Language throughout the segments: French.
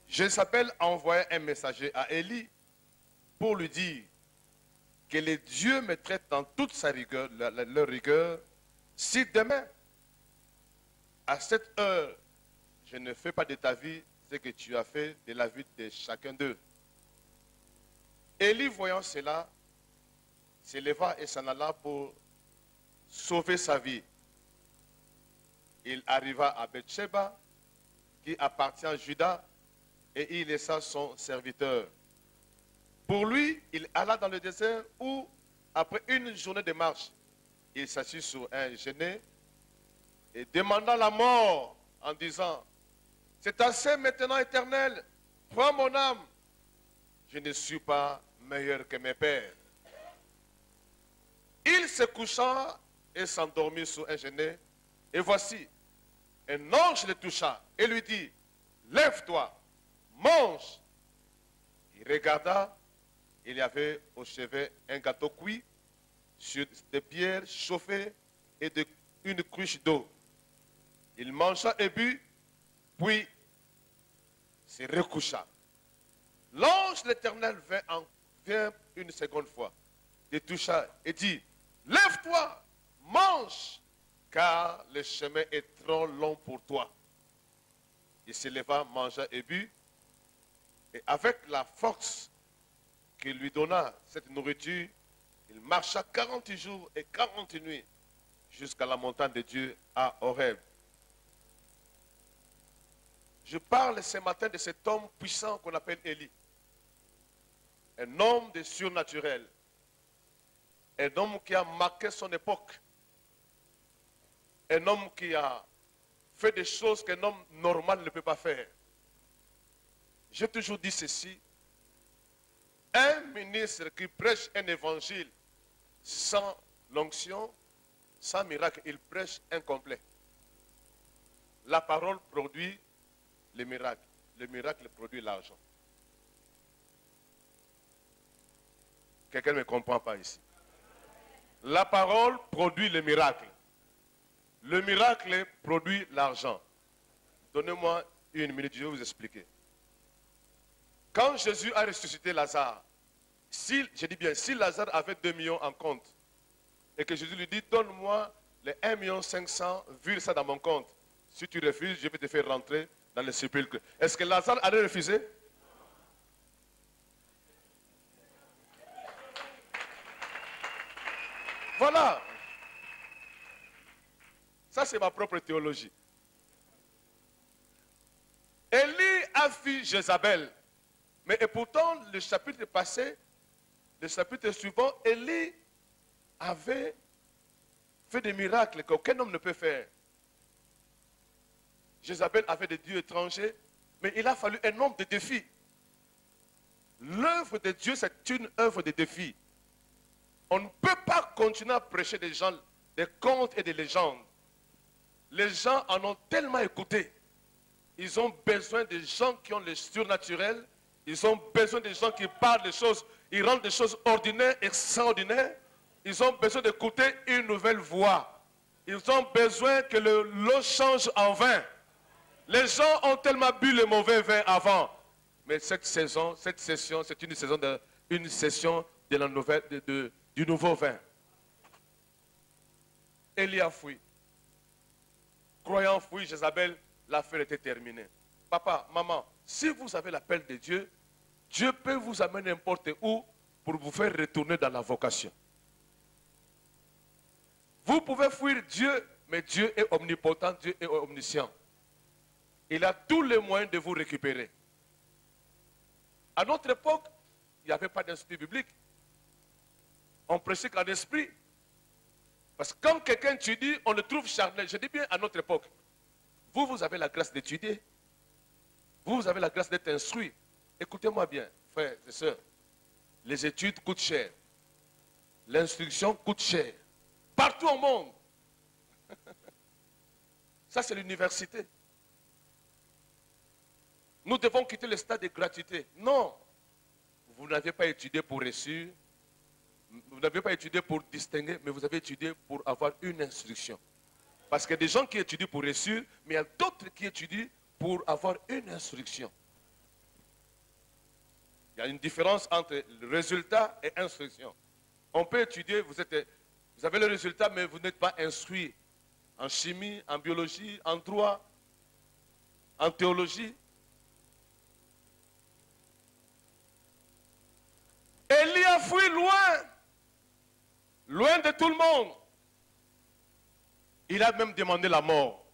Jézabel a envoyé un messager à Élie pour lui dire que les dieux me traitent dans toute sa rigueur, leur rigueur, si demain, à cette heure, je ne fais pas de ta vie ce que tu as fait de la vie de chacun d'eux. Élie, voyant cela, s'éleva et s'en alla pour sauver sa vie. Il arriva à Bethsheba, qui appartient à Juda, et il laissa son serviteur. Pour lui, il alla dans le désert où, après une journée de marche, il s'assit sur un genêt et demanda la mort en disant, « C'est assez maintenant, Éternel, prends mon âme. Je ne suis pas meilleur que mes pères. » Il se coucha et s'endormit sur un genêt, et voici, un ange le toucha et lui dit, « Lève-toi, mange. » Il regarda, il y avait au chevet un gâteau cuit sur des pierres chauffées et une cruche d'eau. Il mangea et but, puis se recoucha. L'ange de l'Éternel vient une seconde fois, le toucha et dit, « Lève-toi, mange, car le chemin est trop long pour toi. » Il se leva, mangea et but, et avec la force qu'il lui donna cette nourriture, il marcha 40 jours et 40 nuits jusqu'à la montagne de Dieu à Horeb. Je parle ce matin de cet homme puissant qu'on appelle Élie. Un homme de surnaturel. Un homme qui a marqué son époque. Un homme qui a fait des choses qu'un homme normal ne peut pas faire. J'ai toujours dit ceci. Un ministre qui prêche un évangile sans l'onction, sans miracle, il prêche incomplet. La parole produit le miracle. Le miracle produit l'argent. Quelqu'un ne me comprend pas ici. La parole produit le miracle. Le miracle produit l'argent. Donnez-moi une minute, je vais vous expliquer. Quand Jésus a ressuscité Lazare, je dis bien, si Lazare avait 2 millions en compte, et que Jésus lui dit, donne-moi les 1,5 million, vire ça dans mon compte. Si tu refuses, je vais te faire rentrer dans le sépulcre. Est-ce que Lazare allait refuser? Voilà. Ça, c'est ma propre théologie. Élie a fui Jézabel. Mais et pourtant, le chapitre passé, le chapitre suivant, Élie avait fait des miracles qu'aucun homme ne peut faire. Jézabel avait des dieux étrangers, mais il a fallu un homme de défi. L'œuvre de Dieu, c'est une œuvre de défi. On ne peut pas continuer à prêcher des gens, des contes et des légendes. Les gens en ont tellement écouté. Ils ont besoin de gens qui ont le surnaturel. Ils ont besoin de gens qui parlent des choses. Ils rendent des choses ordinaires, extraordinaires. Ils ont besoin d'écouter une nouvelle voix. Ils ont besoin que l'eau change en vin. Les gens ont tellement bu le mauvais vin avant. Mais cette session, c'est une session de la nouvelle, du nouveau vin. Élie a fui. Croyant fui, Jézabel, l'affaire était terminée. Papa, maman, si vous avez l'appel de Dieu, Dieu peut vous amener n'importe où pour vous faire retourner dans la vocation. Vous pouvez fuir Dieu, mais Dieu est omnipotent, Dieu est omniscient. Il a tous les moyens de vous récupérer. À notre époque, il n'y avait pas d'esprit biblique. On prêchait qu'en esprit. Parce que quand quelqu'un étudie, on le trouve charnel. Je dis bien à notre époque. Vous avez la grâce d'étudier. Vous avez la grâce d'être instruit. Écoutez-moi bien, frères et sœurs. Les études coûtent cher. L'instruction coûte cher. Partout au monde. Ça, c'est l'université. Nous devons quitter le stade de gratuité. Non. Vous n'avez pas étudié pour réussir. Vous n'avez pas étudié pour distinguer, mais vous avez étudié pour avoir une instruction. Parce qu'il y a des gens qui étudient pour réussir, mais il y a d'autres qui étudient pour avoir une instruction. Il y a une différence entre le résultat et instruction. On peut étudier, vous avez le résultat, mais vous n'êtes pas instruit en chimie, en biologie, en droit, en théologie. Élie a fui loin, loin de tout le monde. Il a même demandé la mort.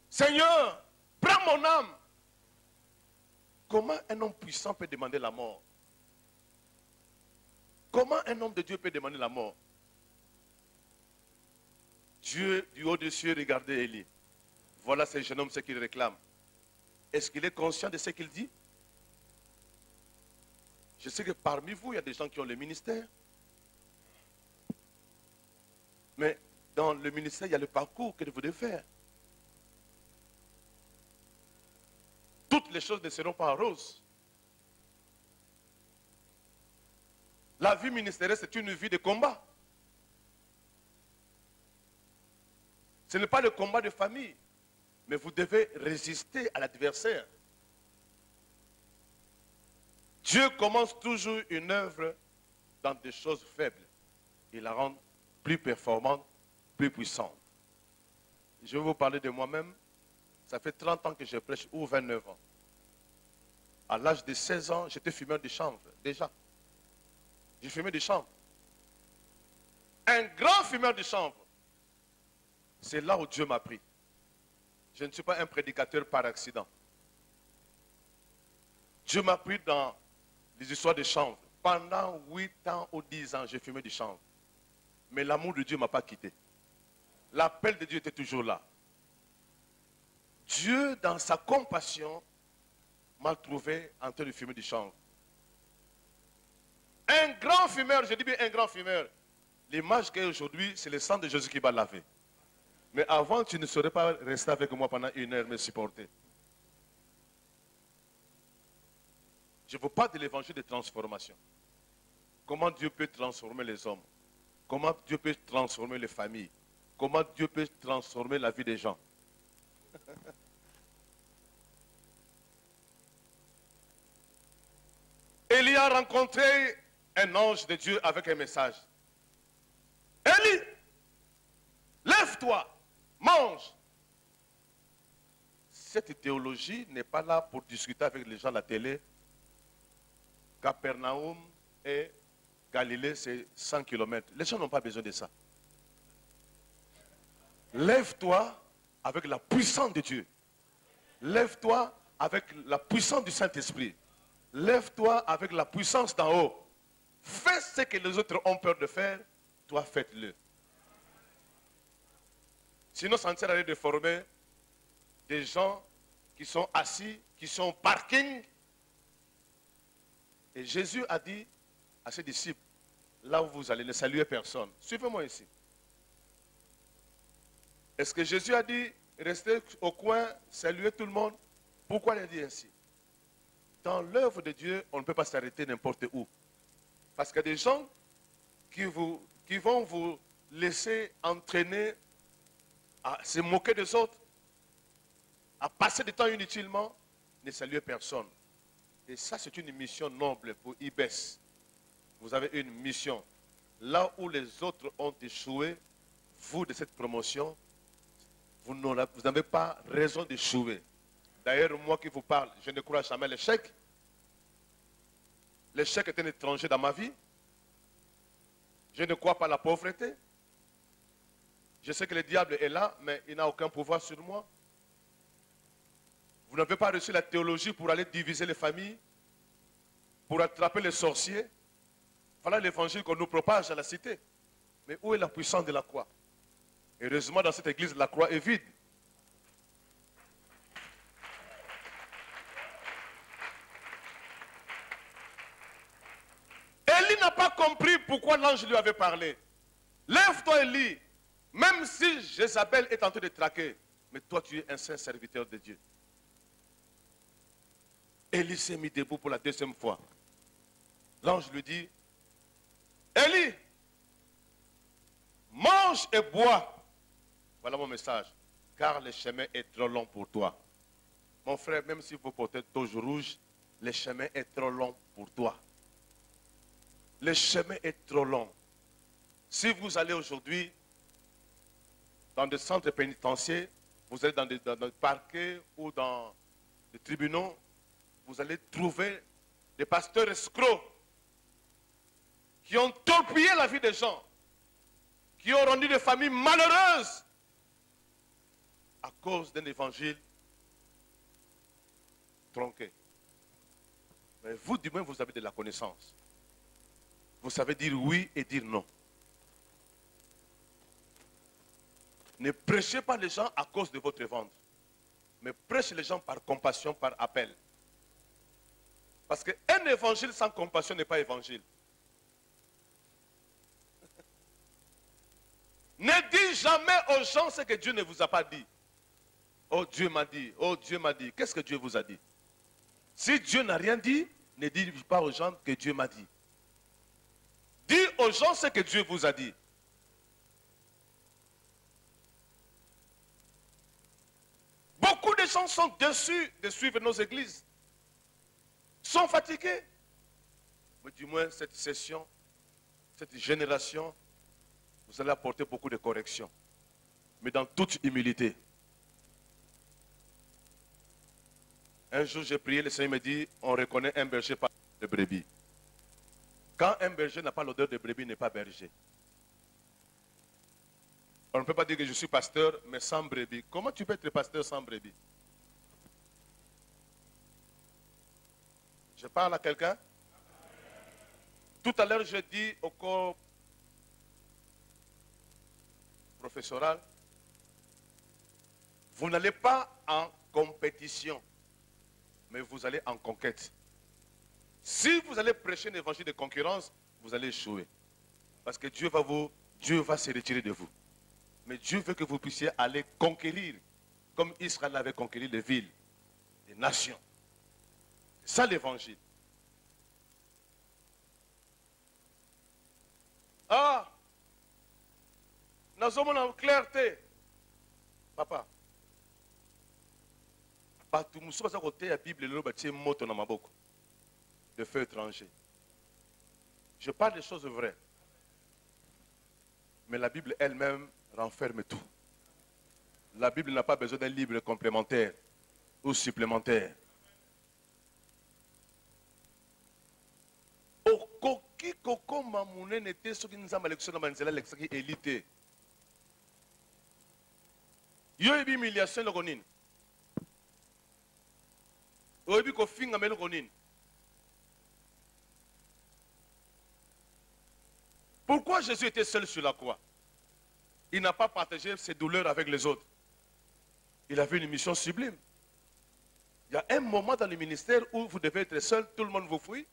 Seigneur, prends mon âme. Comment un homme puissant peut demander la mort? Comment un homme de Dieu peut demander la mort? Dieu, du haut des cieux, regardait Élie. Voilà ce jeune homme, ce qu'il réclame. Est-ce qu'il est conscient de ce qu'il dit? Je sais que parmi vous, il y a des gens qui ont le ministère. Mais dans le ministère, il y a le parcours que vous devez faire. Toutes les choses ne seront pas roses. La vie ministérielle, c'est une vie de combat. Ce n'est pas le combat de famille, mais vous devez résister à l'adversaire. Dieu commence toujours une œuvre dans des choses faibles. Il la rend plus performante, plus puissante. Je vais vous parler de moi-même. Ça fait 30 ans que je prêche, ou 29 ans. À l'âge de 16 ans, j'étais fumeur de chanvre, déjà. J'ai fumé de chanvre. Un grand fumeur de chanvre. C'est là où Dieu m'a pris. Je ne suis pas un prédicateur par accident. Dieu m'a pris dans les histoires de chanvre. Pendant 8 ans ou 10 ans, j'ai fumé du chanvre. Mais l'amour de Dieu ne m'a pas quitté. L'appel de Dieu était toujours là. Dieu, dans sa compassion, m'a trouvé en train de fumer du chanvre. Un grand fumeur, je dis bien un grand fumeur. L'image qu'il y a aujourd'hui, c'est le sang de Jésus qui va laver. Mais avant, tu ne saurais pas rester avec moi pendant 1 heure, me supporter. Je ne veux pas de l'évangile de transformation. Comment Dieu peut transformer les hommes? Comment Dieu peut transformer les familles? Comment Dieu peut transformer la vie des gens? Élie a rencontré un ange de Dieu avec un message. Élie, lève-toi, mange. Cette théologie n'est pas là pour discuter avec les gens à la télé. Capernaum et Galilée, c'est 100 km. Les gens n'ont pas besoin de ça. Lève-toi avec la puissance de Dieu. Lève-toi avec la puissance du Saint-Esprit. Lève-toi avec la puissance d'en haut. Fais ce que les autres ont peur de faire, toi faites-le. Sinon, ça ne sert à rien de former des gens qui sont assis, qui sont au parking. Et Jésus a dit à ses disciples, là où vous allez, ne saluez personne. Suivez-moi ici. Est-ce que Jésus a dit, restez au coin, saluez tout le monde? Pourquoi il a dit ainsi? Dans l'œuvre de Dieu, on ne peut pas s'arrêter n'importe où. Parce qu'il y a des gens qui vont vous laisser entraîner à se moquer des autres, à passer du temps inutilement, ne saluer personne. Et ça, c'est une mission noble pour IBES. Vous avez une mission. Là où les autres ont échoué, vous, de cette promotion, vous n'avez pas raison d'échouer. D'ailleurs, moi qui vous parle, je ne crois jamais à l'échec. L'échec est un étranger dans ma vie. Je ne crois pas à la pauvreté. Je sais que le diable est là, mais il n'a aucun pouvoir sur moi. Vous n'avez pas reçu la théologie pour aller diviser les familles, pour attraper les sorciers. Voilà l'évangile qu'on nous propage à la cité. Mais où est la puissance de la croix? Heureusement, dans cette église, la croix est vide. Élie n'a pas compris pourquoi l'ange lui avait parlé. Lève-toi, Élie, même si Jézabel est en train de traquer, mais toi tu es un saint serviteur de Dieu. Élie s'est mis debout pour la deuxième fois. L'ange lui dit, Élie, mange et bois. Voilà mon message. Car le chemin est trop long pour toi. Mon frère, même si vous portez toge rouge, le chemin est trop long pour toi. Le chemin est trop long. Si vous allez aujourd'hui dans des centres pénitentiaires, vous allez dans des parquets ou dans des tribunaux, vous allez trouver des pasteurs escrocs qui ont torpillé la vie des gens, qui ont rendu des familles malheureuses à cause d'un évangile tronqué. Mais vous, du moins, vous avez de la connaissance. Vous savez dire oui et dire non. Ne prêchez pas les gens à cause de votre ventre, mais prêchez les gens par compassion, par appel. Parce qu'un évangile sans compassion n'est pas évangile. Ne dites jamais aux gens ce que Dieu ne vous a pas dit. Oh Dieu m'a dit, oh Dieu m'a dit. Qu'est-ce que Dieu vous a dit? Si Dieu n'a rien dit, ne dites pas aux gens que Dieu m'a dit. Dites aux gens ce que Dieu vous a dit. Beaucoup de gens sont déçus de suivre nos églises. Sont fatigués. Mais du moins, cette session, cette génération, vous allez apporter beaucoup de corrections. Mais dans toute humilité. Un jour, j'ai prié, le Seigneur me dit, on reconnaît un berger par de brebis. Quand un berger n'a pas l'odeur de brebis, il n'est pas berger. On ne peut pas dire que je suis pasteur, mais sans brebis. Comment tu peux être pasteur sans brebis? Je parle à quelqu'un? Tout à l'heure, je dis au corps professoral, vous n'allez pas en compétition, mais vous allez en conquête. Si vous allez prêcher un évangile de concurrence, vous allez échouer. Parce que Dieu va se retirer de vous. Mais Dieu veut que vous puissiez aller conquérir, comme Israël avait conquéri les villes, les nations. C'est ça l'évangile. Ah! Nous sommes en clarté. Papa. Nous sommes à côté de la Bible, de feu étranger. Je parle des choses vraies. Mais la Bible elle-même renferme tout. La Bible n'a pas besoin d'un livre complémentaire ou supplémentaire. Okoki koko mamune nete soki nzamba lection na manzela lexaki élité. Yo ebi humiliation le konine. Yo ebi ko finga melo konine. Pourquoi Jésus était seul sur la croix? Il n'a pas partagé ses douleurs avec les autres. Il avait une mission sublime. Il y a un moment dans le ministère où vous devez être seul, tout le monde vous fuit,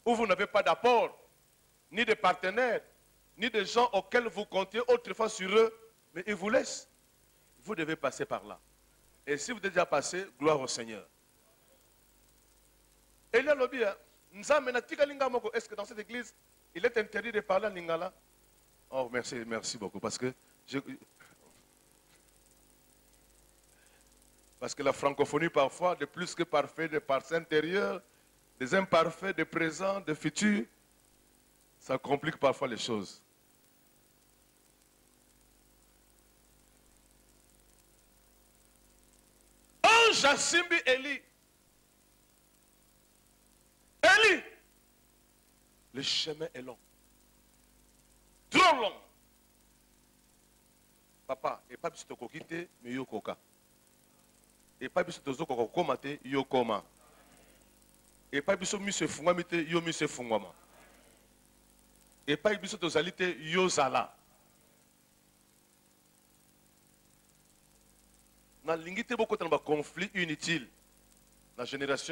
où vous n'avez pas d'apport, ni de partenaires, ni de gens auxquels vous comptiez autrefois sur eux, mais ils vous laissent. Vous devez passer par là. Et si vous êtes déjà passé, gloire au Seigneur. Et là, est-ce que dans cette église, il est interdit de parler en lingala? Oh, merci beaucoup. Parce que la francophonie, parfois, de plus que parfait, des parties intérieures, des imparfaits, des présents, des futurs, ça complique parfois les choses. Oh, Jassimbi Eli. Eli. Le chemin est long. Trop long. Papa, et pas biso kokite, mais yo koka. Et pas biso tozo kokoma te, yo koma. Et pas biso mi se fungwami te, yo mi se fungwama. Et pas biso tozali te, yo zala. Na lingi te boko tana ba conflit inutile. La génération